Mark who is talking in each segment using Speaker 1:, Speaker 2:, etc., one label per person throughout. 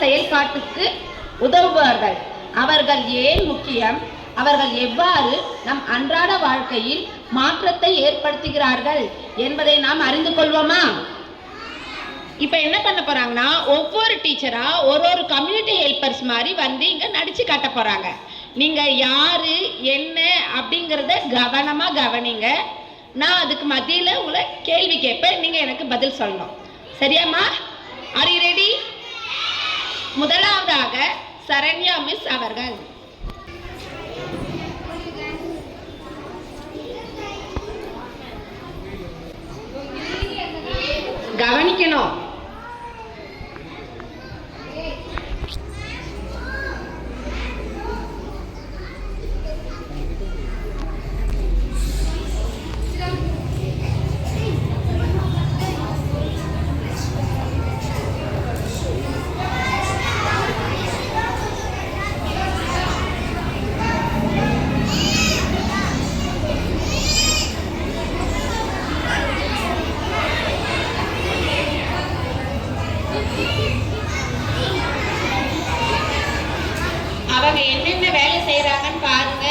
Speaker 1: செயல்பாட்டுக்கு உதவுவார்கள். அவர்கள் ஏன் முக்கியம்? அவர்கள் எவ்வாறு நம் அன்றாட வாழ்க்கையில் மாற்றத்தை ஏற்படுத்துகிறார்கள் என்பதை நாம் அறிந்து கொள்வோமா? இப்போ என்ன பண்ண போறாங்கன்னா, ஒவ்வொரு டீச்சரா ஒரு கம்யூனிட்டி ஹெல்பர்ஸ் மாதிரி வந்து இங்க நடிச்சு காட்ட போறாங்க. நீங்க யாரு என்ன அப்படிங்கிறத கவனமா கவனிங்க. நான் அதுக்கு மத்தியில உங்களை கேள்வி கேட்பேன், நீங்க எனக்கு பதில் சொல்லணும். சரியாம்மா? Are you ready? முதலாவதாக சரண்யா மிஸ் அவர்கள். கவனிக்கணும். அவங்க என்னென்ன வேலை செய்யறாங்கன்னு பாருங்க.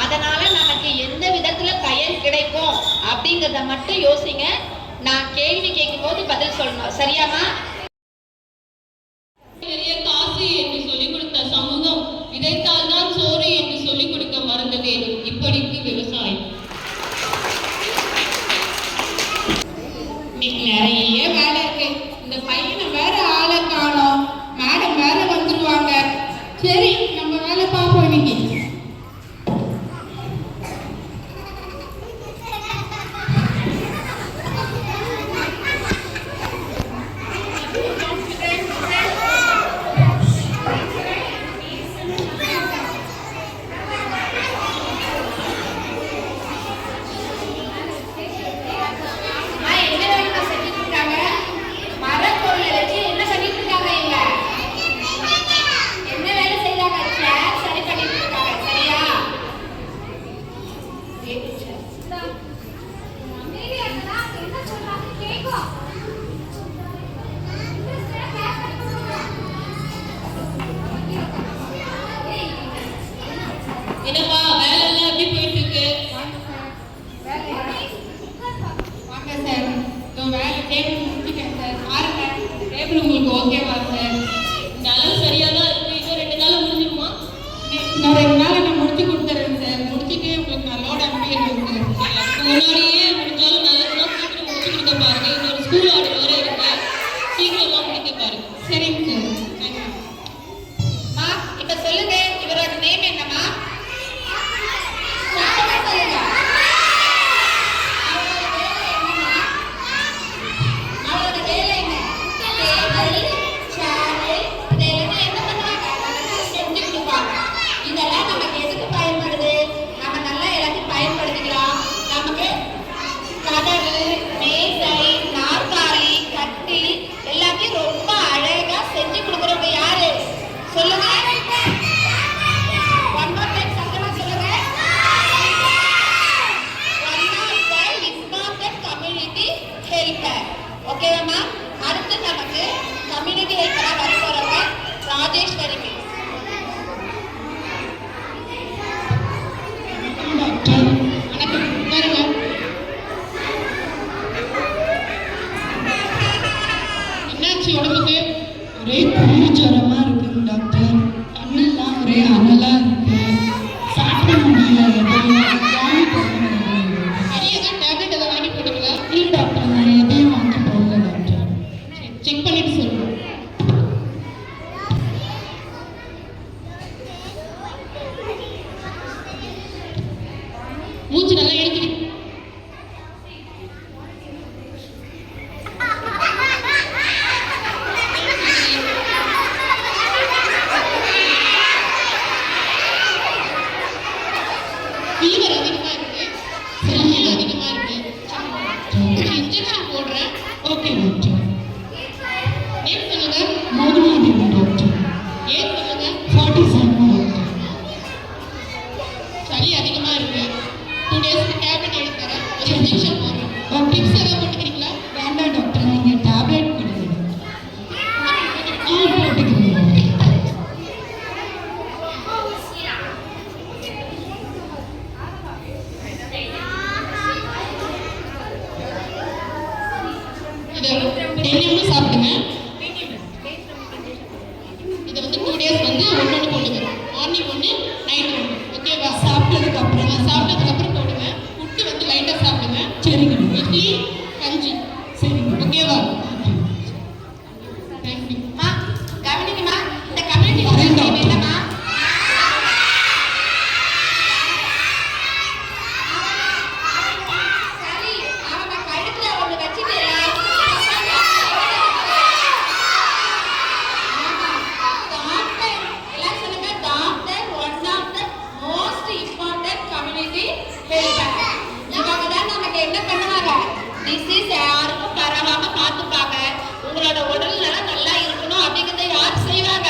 Speaker 1: அதனால நமக்கு எந்த விதத்துல பயன் கிடைக்கும் அப்படிங்கிறத மட்டும் யோசிங்க. நான் கேள்வி கேட்கும் போது பதில் சொல்லணும். சரியாமா?
Speaker 2: காசு என்று சொல்லிக் கொடுத்த சமூகம் விதைத்தால் தான் சோறு என்று சொல்லிக் கொடுக்க மறந்ததே இப்படிக்கு விவசாயம். நிறைய வேலை இருக்கு. இந்த பையனை வேற ஆளை காணோம். மேடம் வேற வந்துருவாங்க. சரி, நம்ம வேலை பார்ப்போம் இன்னைக்கு. என்னப்பா வேலை எல்லாம் எப்படி போயிட்டு இருக்கு? வாங்க சார், வேலை டேபிள் முடிச்சுட்டேன் சார். பாருங்க, டேபிள் உங்களுக்கு ஓகேவா சார்? இந்த அளவு சரியா தான் இருக்கு. இன்னும் 2 நாள் முடிஞ்சிருமா? இன்னும் 2 நாள் நான் முடிச்சு கொடுத்துறேன் சார். முடிச்சுட்டு உங்களுக்கு நான் லோட் அனுப்பிடுறேன் சார். முன்னாடியே முடிஞ்சாலும் நல்லதுன்னா சீக்கிரம் முடிச்சு கொடுக்க பாருங்க. இன்னொரு ஸ்கூல் ஆர்டர் வர இருக்கு. சீக்கிரமா முடிக்க பாருங்க. சரிங்க சார்.
Speaker 1: இப்ப சொல்லுங்க, இவரோட நேம் என்னமா? ஓகேவாமா? அடுத்து நமக்கு கம்யூனிட்டி ஹெல்ப்பரா வர போறவங்க ராஜேஸ்வரி மிஸ்.
Speaker 2: என்னாச்சு உடம்புக்கு? ஒரே ஜரமா இருக்கு டாக்டர். கண்ணெல்லாம் ஒரே அனலா இருக்கு. சாப்பிட முடியல. டேப்லெட் எதாவது வாங்கி போட்டுங்களா? இல்லை டாக்டர், நான் எதையும் வாங்கி போடல டாக்டர். செக் பண்ணிட்டு சொல்லுங்க. மூச்சு நல்லா எடுத்துட்டு ஃபீவர் அதிகமா இருக்கு. செல்லில் அதிகமா இருக்கு. இன்ஜெக்ஷன் போடுறேன். Okay doctor. நேம் சொல்லுங்க. மோகனாதேவி டாக்டர். ஏன் சொல்லுங்க. 47 டாக்டர். சளி அதிகமா இருக்கு. 2 டேஸ்க்கு டேப்லெட் எடுத்து தரேன். ஒரு இன்ஜெக்ஷன் போடுறேன். டிப்ஸ் ஏதாவது போட்டுக்கிறீங்களா? வேண்டாம் டாக்டர், நீங்க டேப்லெட் கொடுங்க. போட்டுக்கிறேன். இதை வந்து 2 டேஸ் வந்து ஒன்று போடுங்க. மார்னிங் ஒன்று, நைட் ஒன்று. ஓகேவா? சாப்பிட்டதுக்கு அப்புறம் போடுங்க. ஃபுட்டு வந்து லைட்டாக சாப்பிடுங்க. சரிங்க. இட்லி, கஞ்சி. சரிங்க. ஓகேவா?
Speaker 1: தேங்க்யூமா. கவனிக்குமா, இந்த கம்யூனிட்டி நேம் என்னம்மா? சரி, அவங்க கழுத்துல ஒன்று வச்சுட்டு இவங்க தான் நமக்கு என்ன பண்ணுவாங்க, டிசீஸ் யாருக்கும் பரவாம பார்த்துப்பாங்க. உங்களோட உடல் நலம் நல்லா இருக்கணும் அப்படிங்கிறத யார் செய்வாங்க?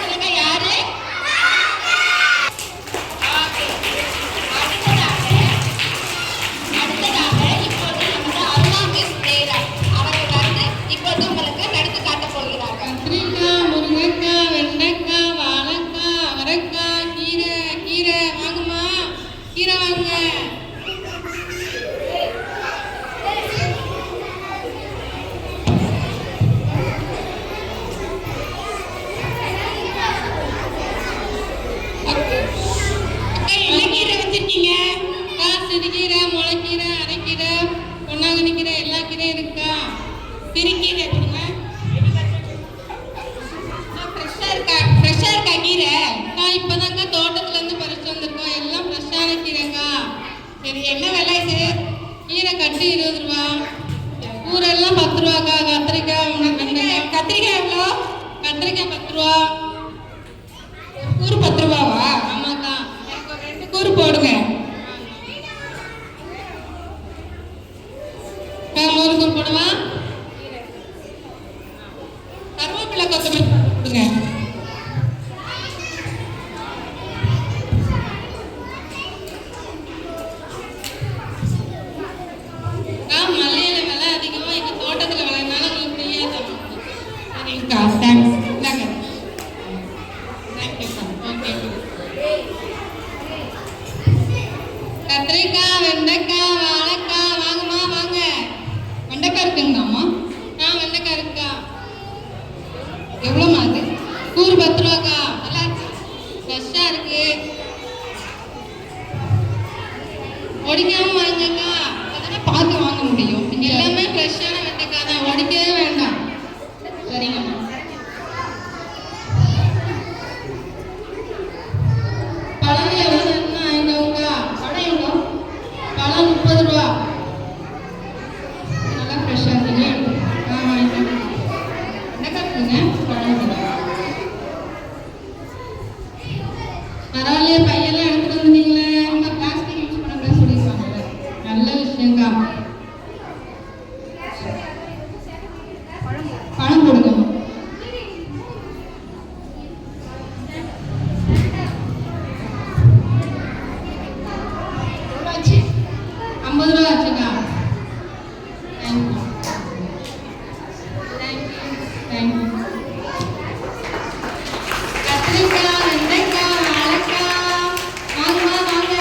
Speaker 1: சொல்லுங்க, யாரு? அடுத்ததாக இப்போது நமக்கு அருணா மிஸ் நேரா அவர்கள் வந்து இப்போது உங்களுக்கு நடித்து காட்ட போகிறார்கள்.
Speaker 2: கத்திரிக்காய், முருங்கைக்காய், வெண்டைக்காய், வாழைக்காய், அவரைக்காய், கீரை வாங்குமா, கீரை வாங்க. என்ன கீரை வச்சிருக்கீங்க? சிறுகீரை, முளைக்கீரை, அரைக்கீரை, பொன்னாங்கண்ணி கீரை, எல்லா கீரையும் இருக்கா? சிறுகீரை கொடுங்க. ஃப்ரெஷ்ஷாக இருக்கா கீரை? இப்போதாங்க தோட்டத்துலேருந்து பறிச்சு வந்திருக்கோம். எல்லாம் ஃப்ரெஷ்ஷான கீரைக்கா. சரி, என்ன விலை இது? கீரை கட்டு 20 ரூபா, கூரெல்லாம் 10 ரூபாக்கா. கத்திரிக்காய், கத்திரிக்காய் எவ்வளோ? கத்திரிக்காய் 10 ரூபா. கூறு 10 ரூபாவா? ஆமாக்கா. எனக்கு ஒரு 2 கூறு போடுங்க. 100 கூறு போடுவா. கருவேப்பிலை, கொத்தமல்லி கொடுங்க. மல்லியில விலை அதிகமா எங்க தோட்டத்துல விளையனால உங்களுக்கு ஃப்ரீயா தரோம். சரிங்கக்கா, தேங்க்ஸ். இந்தாங்க. தேங்க்யூக்கா. ஓகே. கத்திரிக்காய், வெண்டைக்காய், வாழைக்காய் வாங்கம்மா, வாங்க. வெண்டைக்காய் இருக்குங்களாம்மா? வெண்டைக்காய் இருக்கா? எவ்வளோமா அது? கூறு 10 ரூபாக்கா. நல்லா இருக்கு, ஃப்ரெஷ்ஷாக இருக்கு. ஒடிக்காம வாங்கக்கா, அதெல்லாம் பார்த்து வாங்க முடியும். எல்லாமே ஃப்ரெஷ்ஷான வெண்டைக்காய் தான், ஒடிக்கவே வேண்டாம். சரிங்கம்மா. பழம் எவ்வளோ இருக்குன்னா எங்கக்கா? பழம் எவ்வளோ? பழம் 30 ரூபா. நல்லா ஃப்ரெஷ்ஷாக இருக்குங்க. வாங்கிக்கோங்க. வெண்டைக்காய் இருக்குங்க. பழம் பரவாயில்லையே, பையெல்லாம் எடுத்துட்டு வந்துட்டீங்களே. அவங்க பிளாஸ்டிக் யூஸ் பண்ண சொல்லியிருக்காங்க. நல்ல விஷயங்கா. பணம் கொடுங்க. எவ்வளோ ஆச்சு? 50 ரூபா ஆச்சுக்கா. தேங்க்யூ. தேங்க்யூ. கத்திரிக்காய், வெண்டைக்காய், வாழைக்காய் வாங்கம்மா, வாங்க.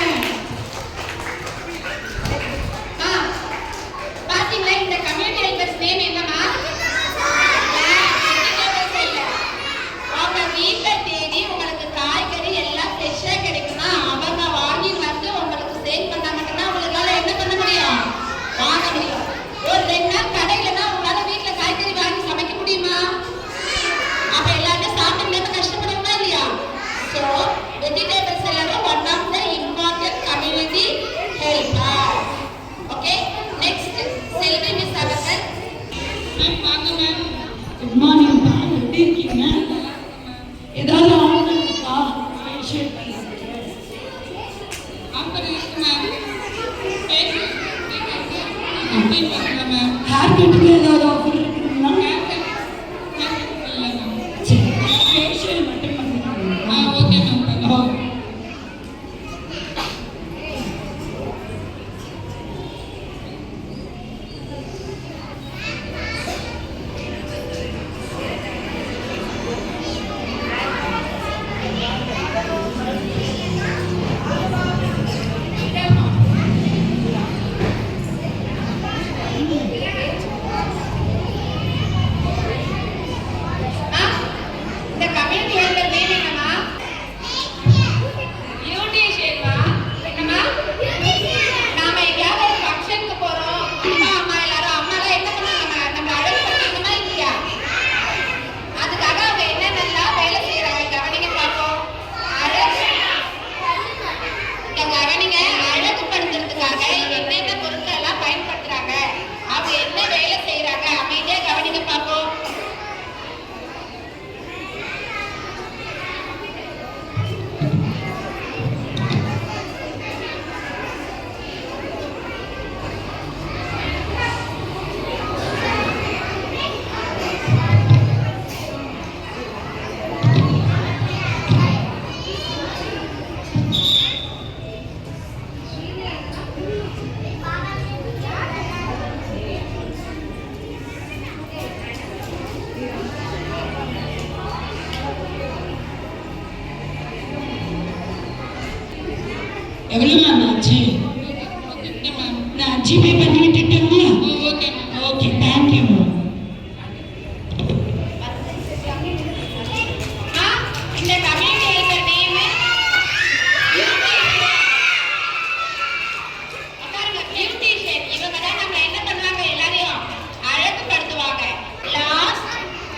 Speaker 1: பாத்தீங்களா, இந்த கம்யூனிட்டி ஹெல்பர்ஸ் நேம் என்னமா? அவங்க வீட்டை தேடி உங்களுக்கு காய்கறி எல்லாம் ஃப்ரெஷ்ஷா கிடைக்குமா? அவங்க வாங்கி வந்து உங்களுக்கு சேல் பண்ணா மட்டும்தான் உங்களால என்ன பண்ண முடியும்? வாங்க முடியும். ஒரு 2 நாள் கடையில தான் உங்களால வீட்டுல காய்கறி வாங்கி சமைக்க முடியுமா? அப்ப எல்லாத்தையும் சாப்பிட்டு கஷ்டப்படுமா இல்லையா? ஸோ வெஜிடேபிள்ஸ் எல்லாரும் one of the important community helper. Okay, next Selvi miss அவர்கள்.
Speaker 2: மேம் வாங்க மேம்.
Speaker 3: குட் மார்னிங் பா, எப்படி இருக்கீங்க? ஏதாவது ஆஃபர் இருக்கா? ஃபேஷியல் பண்ணுறதுக்கு
Speaker 2: ஆஃபர் இருக்கு மேம். கம்ப்ளைண்ட் பண்ணுறேன் மேம்.
Speaker 3: ஹேர் கட்டுக்கு ஏதாவது ஆஃபர் இருக்குங்களா?
Speaker 2: இல்லை மேம்.
Speaker 3: சரி, ஃபேஷியல் மட்டும் பண்ணுறீங்களா?
Speaker 2: Okay ma'am.
Speaker 3: ஓகே. எவ்வளோ மேம் ஆச்சு?
Speaker 2: Okay ma'am.
Speaker 3: நான் ஜிபே பண்ணி விட்டுட்டுமா?
Speaker 2: Okay ma'am.
Speaker 3: Okay, thank you ma'am.
Speaker 1: இந்த கம்யூனிட்டி ஹெல்பர் நேம் பியூட்டிஷியன். இவங்க தான் நம்ம என்ன பண்ணுவாங்க, எல்லாரையும் அழகுபடுத்துவாங்க. Last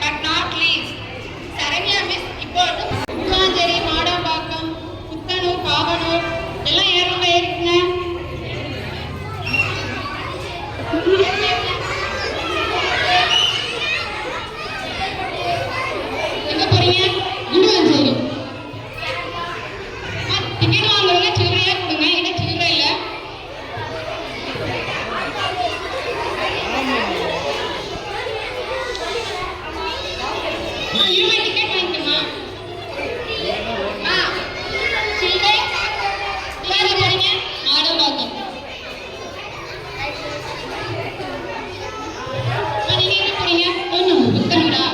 Speaker 1: but not least Saranya miss. இப்போது
Speaker 2: புல்லாஞ்சேரி, மாடம்பாக்கம், புத்தனூர், பாவனூர் எல்லாம் ஏறுங்க ஏறுங்க. எங்க போறீங்க? குண்டுவஞ்சேரி. டிக்கெட் வாங்குறவங்க சில்லறையா கொடுங்க, ஏன்னா சில்லறை இல்ல. இருமை டிக்கெட் வாங்கிக்கணுமா? சில்லறை யாரு போறீங்க? மாடம்பாக்கம். நீங்க எங்க போறீங்க? புத்தனூரா?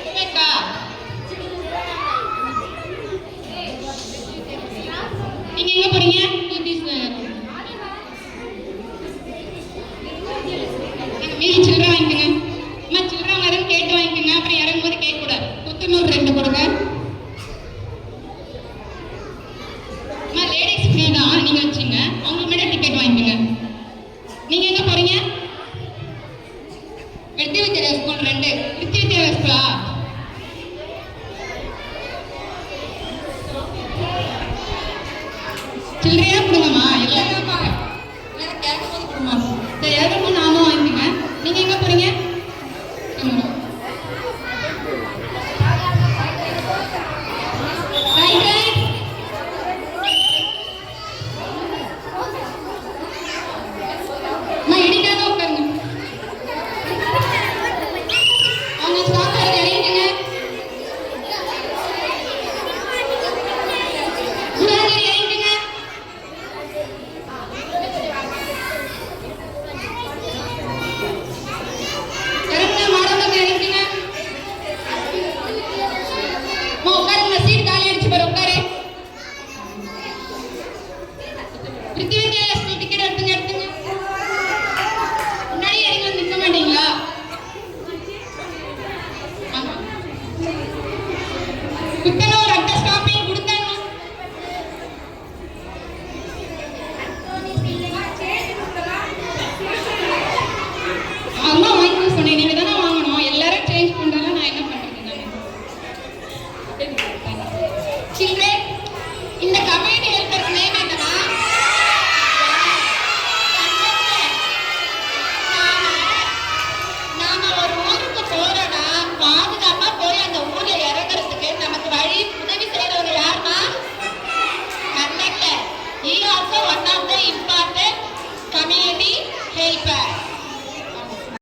Speaker 2: சுமேக்கா? நீங்க எங்க போறீங்க? நீங்க மீதி சில்லறை வாங்கிக்கோங்க. அம்மா சில்லறை வாங்குறதுன்னு கேட்டு வாங்கிக்கோங்க, அப்புறம் இறங்கும்போது கேட்க கூடாது. புத்தனூர் 2 கொடுங்க. அம்மா லேடிஸ் ஃப்ரீ தான், நீங்க வச்சுங்க. அவங்களுக்கு மட்டும் டிக்கெட் வாங்கிக்கோங்க. நீங்க எங்க போறீங்க? விருத்தி வித்யாலயா ஸ்கூல் 2. விருத்தி வித்யாலயா ஸ்கூலா? சில்லறையா கொடுங்கம்மா. எல்லாரும் கேட்கும்போது கொடுமா. சரி, இறங்கும்போது நானும் வாங்கிக்கோங்க. நீங்க எங்க போறீங்க? Right right. அம்மா இடிக்காத உட்காருங்க. அவங்க ஸ்டாப் ஆகி இறங்கிக்கங்க. குடாஞ்சேரி இறங்கிக்கங்க. இறங்குங்க. மாடம்பாக்கம் இறங்கிக்கங்க. அம்மா உட்காருங்க. சீட் காலி அடிச்சு பாரு, உட்காரு. விருத்தி வித்யாலயா ஸ்கூல் டிக்கெட் எடுத்துங்க எடுத்துங்க. முன்னாடி இறங்கி வந்து நிற்க மாட்டீங்களா? ஆமா. புத்தனூர் அட்டை